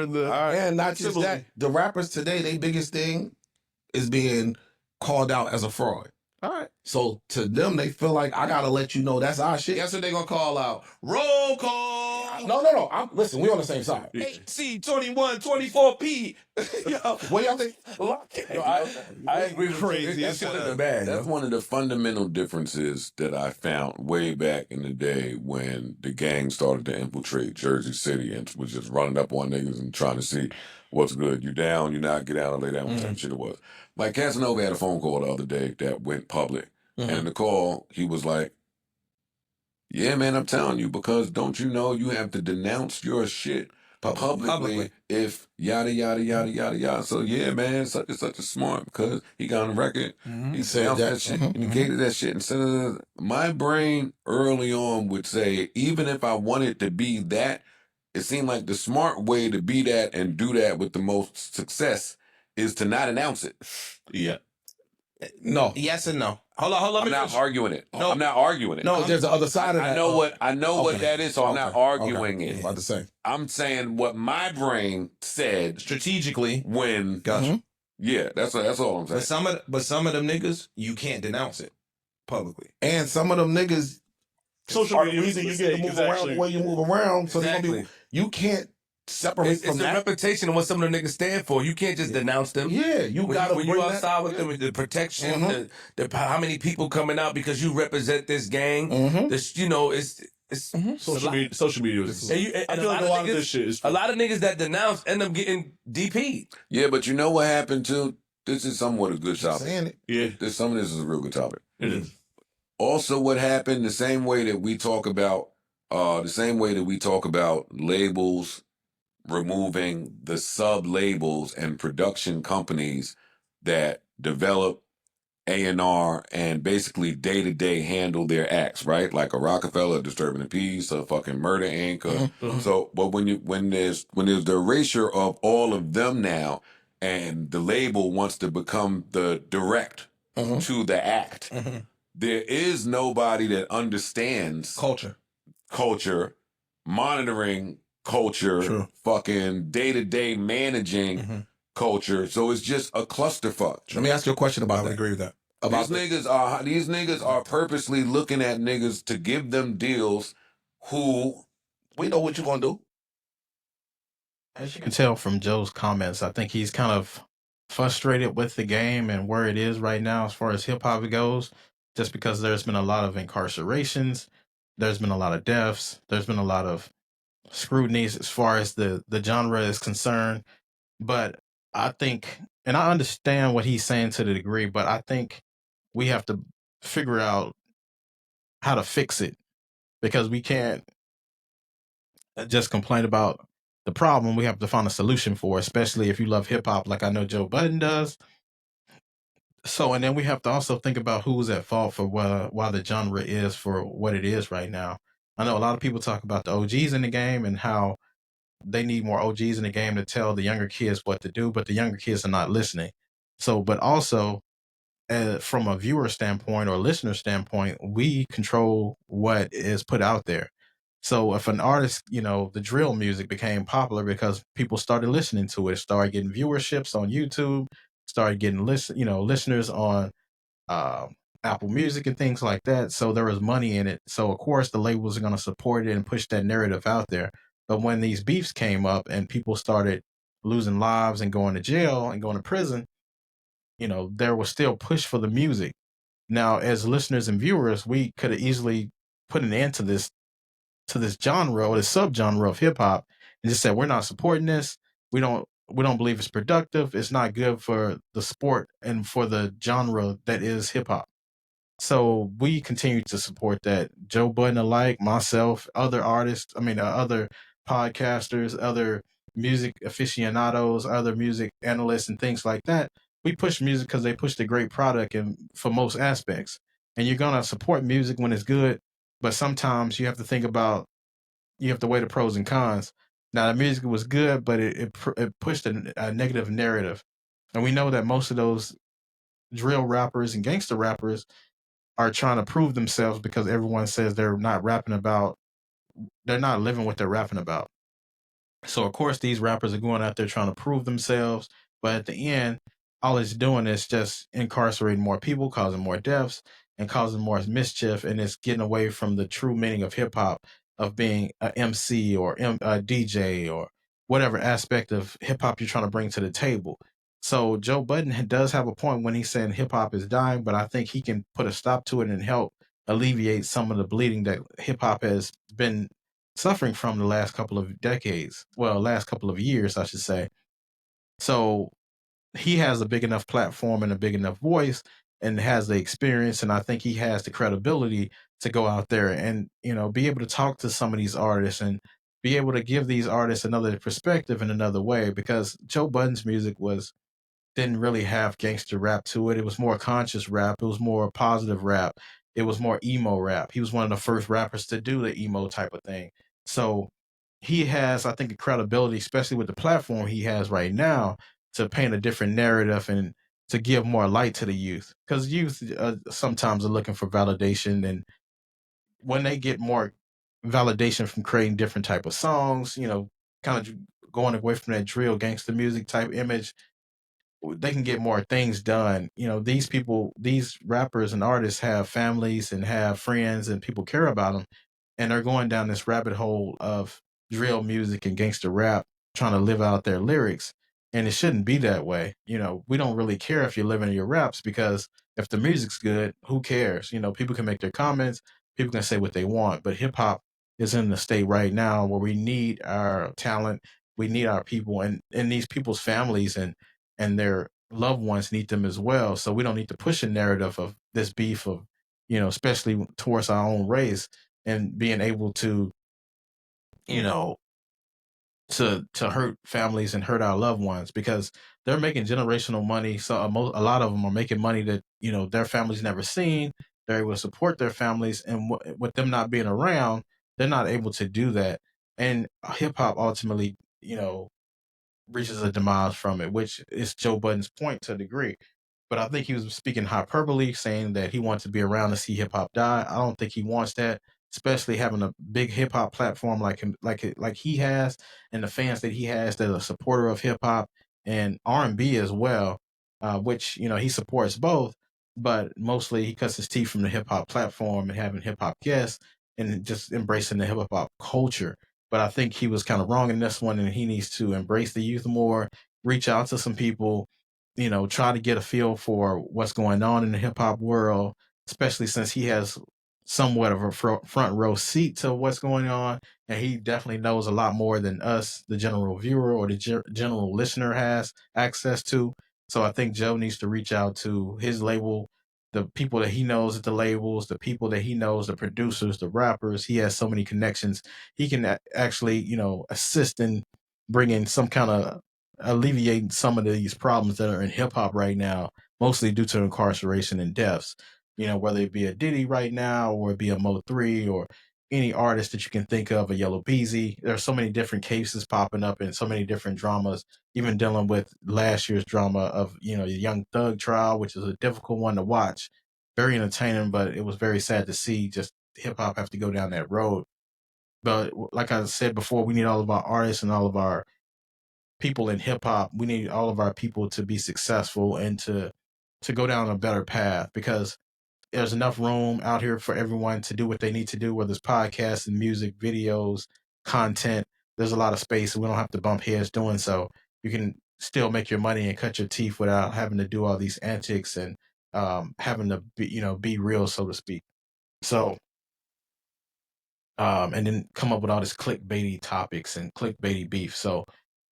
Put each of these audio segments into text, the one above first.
in the and not just that, the rappers today, their biggest thing is being called out as a fraud. All right. So to them, they feel like I gotta let you know that's our shit. Guess what they gonna call out? Roll call. No. Listen, we on the same side. 8C21 24P. What y'all think? I agree with Crazy. you. That's one of the fundamental differences that I found way back in the day when the gang started to infiltrate Jersey City and was just running up on niggas and trying to see what's good. You down, you not, get down or lay down, what type shit it was. Like Casanova had a phone call the other day that went public. And in the call, he was like, yeah, man, I'm telling you, because don't you know you have to denounce your shit publicly if yada, yada, yada, yada, yada. So, yeah, man, such and such a smart, because he got on the record, he said that shit, indicated that shit. Instead of my brain early on would say, even if I wanted to be that, it seemed like the smart way to be that and do that with the most success is to not announce it. Yeah. No. Yes and no. Hold on. I'm not arguing it. No, I'm not arguing it. No, there's the other side of that. I know what that is, so I'm not arguing it. About to say. I'm saying what my brain said strategically when. Gotcha. Yeah, that's all I'm saying. But some of them niggas, you can't denounce it publicly. And some of them niggas, social media, the reason you get to move around the way you move around, so you can't separate from it's that. It's the reputation of what some of the niggas stand for. You can't just denounce them. Yeah, you got to when you outside with them, the protection, the how many people coming out because you represent this gang. This, it's social media. I feel like a lot of this shit is a lot of niggas that denounce end up getting DP'd. Yeah, but you know what happened too? This is somewhat a good topic. Saying it. Yeah, some of this is a real good topic. It is. Also, what happened? The same way that we talk about labels removing the sub-labels and production companies that develop A&R and basically day-to-day handle their acts, right? Like a Rockefeller, Disturbing the Peace, a fucking Murder Inc. So, but when there's the erasure of all of them now, and the label wants to become the direct to the act, there is nobody that understands culture, monitoring culture, fucking day-to-day managing culture. So it's just a clusterfuck. Let me ask you a question about that. I would agree with that. These niggas are purposely looking at niggas to give them deals who we know what you're gonna do. As you can tell from Joe's comments, I think he's kind of frustrated with the game and where it is right now as far as hip-hop goes, just because there's been a lot of incarcerations, there's been a lot of deaths, there's been a lot of scrutinies as far as the genre is concerned. But I think, and I understand what he's saying to the degree, but I think we have to figure out how to fix it, because we can't just complain about the problem. We have to find a solution for it, especially if you love hip hop like I know Joe Budden does. So, and then we have to also think about who's at fault for why the genre is for what it is right now. I know a lot of people talk about the OGs in the game and how they need more OGs in the game to tell the younger kids what to do, but the younger kids are not listening. So, but also from a viewer standpoint or listener standpoint, we control what is put out there. So if an artist, the drill music became popular because people started listening to it, started getting viewerships on YouTube, started getting listeners on Apple Music and things like that. So there was money in it. So of course the labels are going to support it and push that narrative out there. But when these beefs came up and people started losing lives and going to jail and going to prison, there was still push for the music. Now, as listeners and viewers, we could have easily put an end to this genre or this subgenre of hip hop and just said, we're not supporting this. We don't believe it's productive. It's not good for the sport and for the genre that is hip hop. So we continue to support that. Joe Budden alike, myself, other artists, other podcasters, other music aficionados, other music analysts and things like that. We push music because they push the great product and for most aspects. And you're going to support music when it's good, but sometimes you have to think about, you have to weigh the pros and cons. Now, the music was good, but it pushed a negative narrative. And we know that most of those drill rappers and gangster rappers are trying to prove themselves because everyone says they're not living what they're rapping about. So of course these rappers are going out there trying to prove themselves, but at the end, all it's doing is just incarcerating more people, causing more deaths, and causing more mischief, and it's getting away from the true meaning of hip hop, of being a MC or a DJ or whatever aspect of hip hop you're trying to bring to the table. So Joe Budden does have a point when he's saying hip hop is dying, but I think he can put a stop to it and help alleviate some of the bleeding that hip hop has been suffering from the last couple of decades. Well, last couple of years, I should say. So he has a big enough platform and a big enough voice and has the experience, and I think he has the credibility to go out there and, be able to talk to some of these artists and be able to give these artists another perspective in another way, because Joe Budden's music didn't really have gangster rap to it. It was more conscious rap. It was more positive rap. It was more emo rap. He was one of the first rappers to do the emo type of thing. So he has, I think, a credibility, especially with the platform he has right now, to paint a different narrative and to give more light to the youth. Because youth sometimes are looking for validation, and when they get more validation from creating different type of songs, kind of going away from that drill gangster music type image, they can get more things done. These people, these rappers and artists have families and have friends and people care about them. And they're going down this rabbit hole of drill music and gangster rap, trying to live out their lyrics. And it shouldn't be that way. We don't really care if you're living your raps, because if the music's good, who cares? People can make their comments, people can say what they want, but hip hop is in the state right now where we need our talent, we need our people, and these people's families and their loved ones need them as well. So we don't need to push a narrative of this beef of, especially towards our own race, and being able to, you know, to hurt families and hurt our loved ones, because they're making generational money. So a lot of them are making money that, their families never seen. They're able to support their families, and with them not being around, they're not able to do that. And hip hop ultimately, reaches a demise from it, which is Joe Budden's point to a degree. But I think he was speaking hyperbole, saying that he wants to be around to see hip hop die. I don't think he wants that, especially having a big hip hop platform like him, like he has, and the fans that he has that are a supporter of hip hop and R&B as well, which he supports both, but mostly he cuts his teeth from the hip hop platform and having hip hop guests and just embracing the hip hop culture. But I think he was kind of wrong in this one, and he needs to embrace the youth more, reach out to some people, try to get a feel for what's going on in the hip hop world, especially since he has somewhat of a front row seat to what's going on. And he definitely knows a lot more than us, the general viewer or the general listener, has access to. So I think Joe needs to reach out to his label, the people that he knows at the labels, the people that he knows, the producers, the rappers. He has so many connections. He can actually, assist in bringing some kind of alleviating some of these problems that are in hip hop right now, mostly due to incarceration and deaths. Whether it be a Diddy right now, or it be a Mo3, or any artist that you can think of, a Yellow Peasy. There are so many different cases popping up and so many different dramas, even dealing with last year's drama of, the Young Thug trial, which is a difficult one to watch. Very entertaining, but it was very sad to see just hip hop have to go down that road. But like I said before, we need all of our artists and all of our people in hip hop. We need all of our people to be successful and to go down a better path, because there's enough room out here for everyone to do what they need to do, whether it's podcasts and music, videos, content. There's a lot of space, and we don't have to bump heads doing so. You can still make your money and cut your teeth without having to do all these antics and having to be real, so to speak. So, and then come up with all this clickbaity topics and clickbaity beef. So,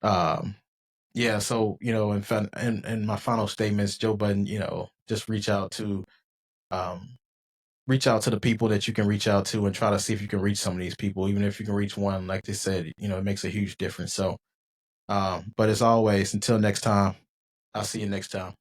yeah. So, in my final statements, Joe Budden, just reach out to the people that you can reach out to, and try to see if you can reach some of these people. Even if you can reach one, like they said, it makes a huge difference. So, but as always, until next time, I'll see you next time.